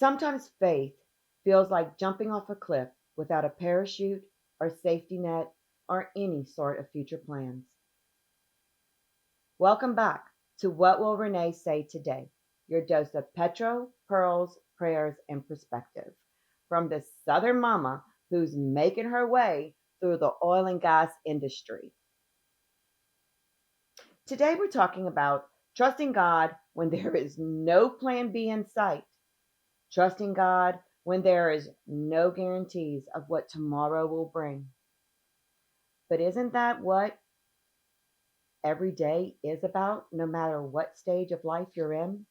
Sometimes faith feels like jumping off a cliff without a parachute or safety net or any sort of future plans. Welcome back to What Will Renee Say Today? Your dose of petro, pearls, prayers, and perspective from the Southern mama who's making her way through the oil and gas industry. Today we're talking about trusting God when there is no plan B in sight, trusting God when there is no guarantees of what tomorrow will bring. But isn't that what every day is about, no matter what stage of life you're in?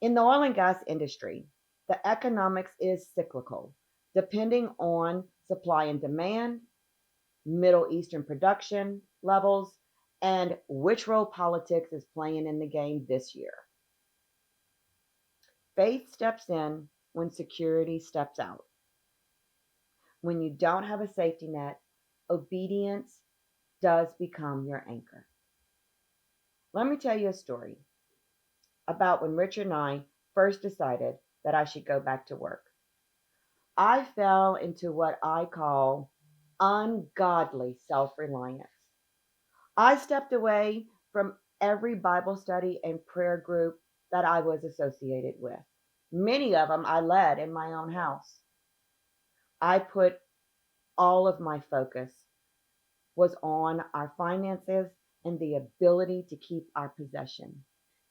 In the oil and gas industry, the economics is cyclical, depending on supply and demand, Middle Eastern production levels, and which role politics is playing in the game this year. Faith steps in when security steps out. When you don't have a safety net, obedience does become your anchor. Let me tell you a story about when Richard and I first decided that I should go back to work. I fell into what I call ungodly self reliance. I stepped away from every Bible study and prayer group that I was associated with. Many of them I led in my own house. I put all of my focus was on our finances and the ability to keep our possession.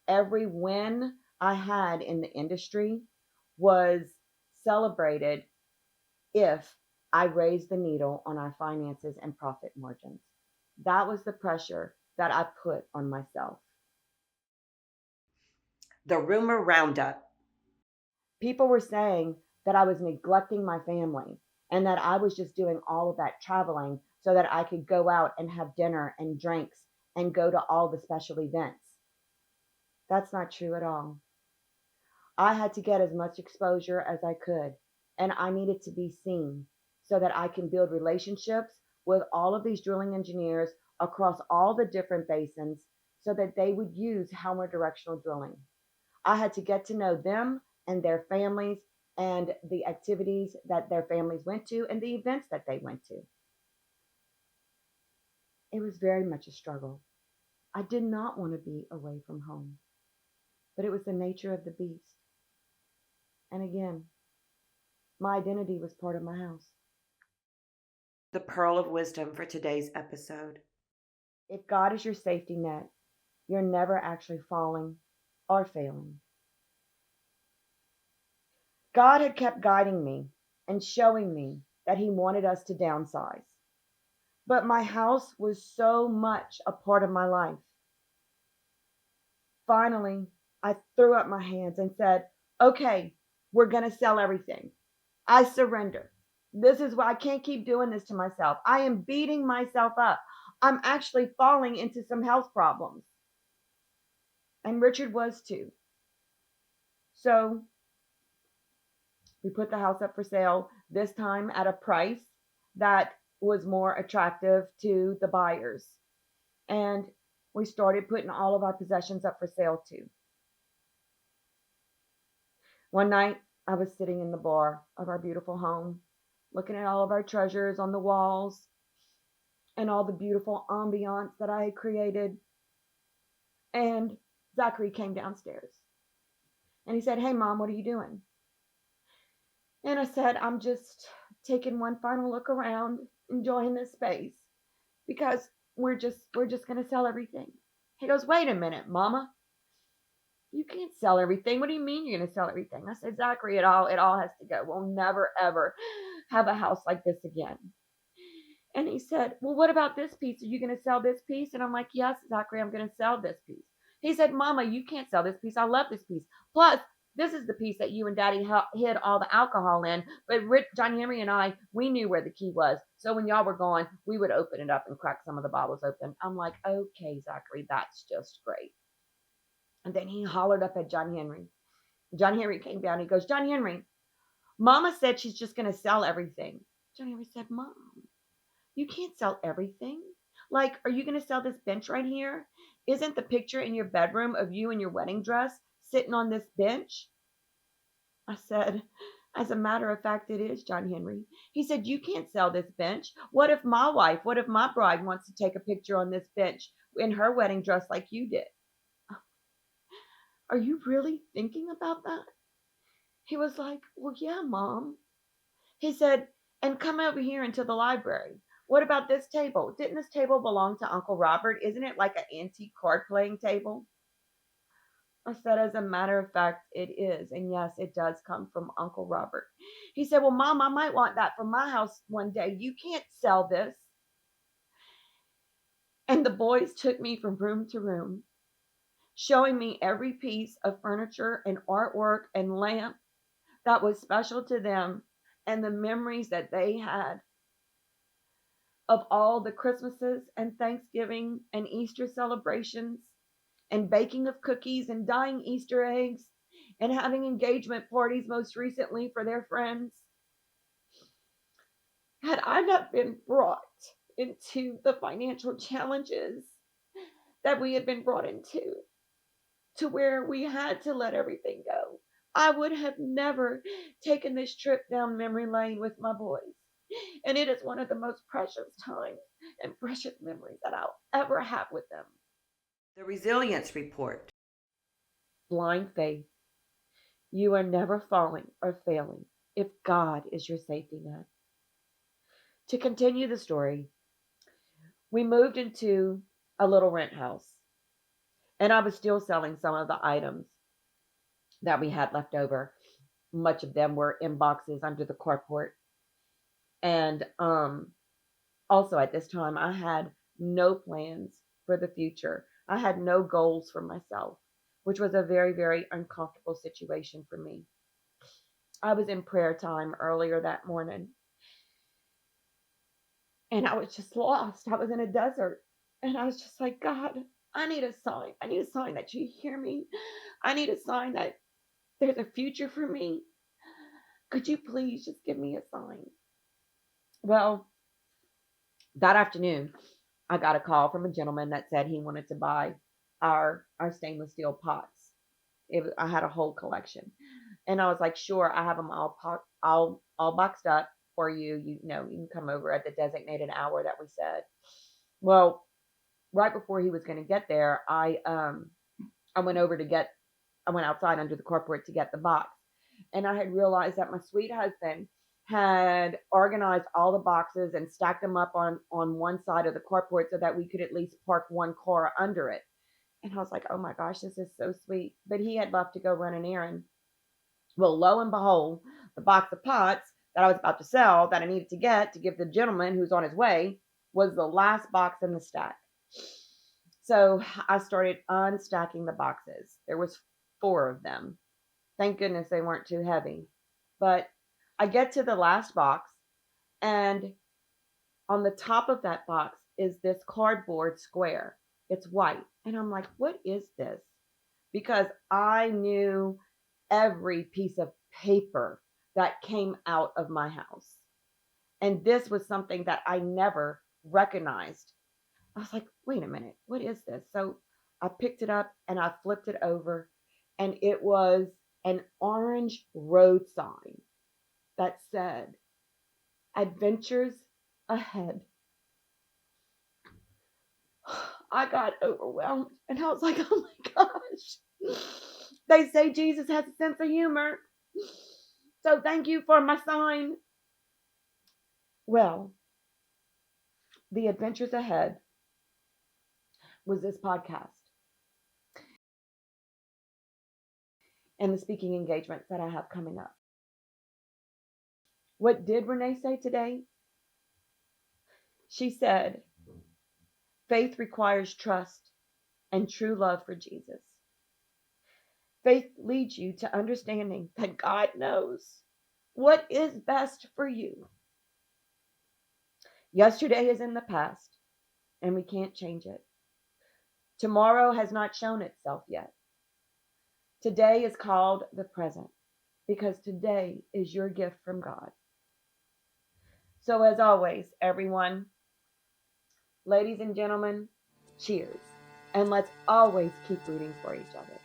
Every win I had in the industry was celebrated if I raised the needle on our finances and profit margins. That was the pressure that I put on myself. The rumor roundup. People were saying that I was neglecting my family and that I was just doing all of that traveling so that I could go out and have dinner and drinks and go to all the special events. That's not true at all. I had to get as much exposure as I could, and I needed to be seen so that I can build relationships with all of these drilling engineers across all the different basins so that they would use Helmer directional drilling. I had to get to know them and their families and the activities that their families went to and the events that they went to. It was very much a struggle. I did not want to be away from home, but it was the nature of the beast. And again, my identity was part of my house. The pearl of wisdom for today's episode. If God is your safety net, you're never actually falling or failing. God had kept guiding me and showing me that He wanted us to downsize. But my house was so much a part of my life. Finally, I threw up my hands and said, okay, we're going to sell everything. I surrender. This is why I can't keep doing this to myself. I am beating myself up. I'm actually falling into some health problems. And Richard was too. So we put the house up for sale, this time at a price that was more attractive to the buyers. And we started putting all of our possessions up for sale too. One night, I was sitting in the bar of our beautiful home, looking at all of our treasures on the walls and all the beautiful ambiance that I had created. And Zachary came downstairs and he said, "Hey, Mom, what are you doing?" And I said, "I'm just taking one final look around, enjoying this space because we're just going to sell everything." He goes, "Wait a minute, Mama. You can't sell everything. What do you mean you're going to sell everything?" I said, "Zachary, it all has to go. We'll never ever have a house like this again." And he said, "Well, what about this piece? Are you going to sell this piece?" And I'm like, "Yes, Zachary, I'm going to sell this piece." He said, "Mama, you can't sell this piece. I love this piece. Plus, this is the piece that you and Daddy hid all the alcohol in. But John Henry and I, we knew where the key was. So when y'all were gone, we would open it up and crack some of the bottles open." I'm like, "Okay, Zachary, that's just great." And then he hollered up at John Henry. John Henry came down. He goes, "John Henry, Mama said she's just going to sell everything." John Henry said, "Mom, you can't sell everything. Like, are you going to sell this bench right here? Isn't the picture in your bedroom of you in your wedding dress sitting on this bench? I said, as a matter of fact, it is, John Henry. He said, you can't sell this bench. What if my bride wants to take a picture on this bench in her wedding dress like you did? Are you really thinking about that? He was like, well, yeah, Mom. He said, and come over here into the library. What about this table? Didn't this table belong to Uncle Robert? Isn't it like an antique card playing table? I said, as a matter of fact, it is. And yes, it does come from Uncle Robert. He said, well, Mom, I might want that for my house one day. You can't sell this. And the boys took me from room to room, showing me every piece of furniture and artwork and lamp that was special to them and the memories that they had of all the Christmases and Thanksgiving and Easter celebrations and baking of cookies and dyeing Easter eggs and having engagement parties most recently for their friends. Had I not been brought into the financial challenges that we had been brought into, to where we had to let everything go, I would have never taken this trip down memory lane with my boys. And it is one of the most precious times and precious memories that I'll ever have with them. The Resilience Report. Blind faith. You are never falling or failing if God is your safety net. To continue the story, we moved into a little rent house, and I was still selling some of the items that we had left over. Much of them were in boxes under the carport. And also at this time, I had no plans for the future. I had no goals for myself, which was a very, very uncomfortable situation for me. I was in prayer time earlier that morning, and I was just lost. I was in a desert, and I was just like, God, I need a sign. I need a sign that you hear me. I need a sign that there's a future for me. Could you please just give me a sign? Well, that afternoon, I got a call from a gentleman that said he wanted to buy our stainless steel pots. I had a whole collection, and I was like, sure, I have them all boxed up for you. You know, you can come over at the designated hour that we said. Well, right before he was going to get there, I went over to get I went outside under the carport to get the box, and I had realized that my sweet husband had organized all the boxes and stacked them up on one side of the carport so that we could at least park one car under it. And I was like, oh my gosh, this is so sweet. But he had left to go run an errand. Well, lo and behold, the box of pots that I was about to sell that I needed to get to give the gentleman who's on his way was the last box in the stack. So I started unstacking the boxes. There was 4 of them. Thank goodness they weren't too heavy. But I get to the last box, and on the top of that box is this cardboard square. It's white. And I'm like, what is this? Because I knew every piece of paper that came out of my house. And this was something that I never recognized. I was like, wait a minute, what is this? So I picked it up and I flipped it over, and it was an orange road sign that said, Adventures Ahead. I got overwhelmed and I was like, oh my gosh. They say Jesus has a sense of humor. So thank you for my sign. Well, the Adventures Ahead was this podcast and the speaking engagements that I have coming up. What did Renee say today? She said, faith requires trust and true love for Jesus. Faith leads you to understanding that God knows what is best for you. Yesterday is in the past, and we can't change it. Tomorrow has not shown itself yet. Today is called the present because today is your gift from God. So, as always, everyone, ladies and gentlemen, cheers. And let's always keep rooting for each other.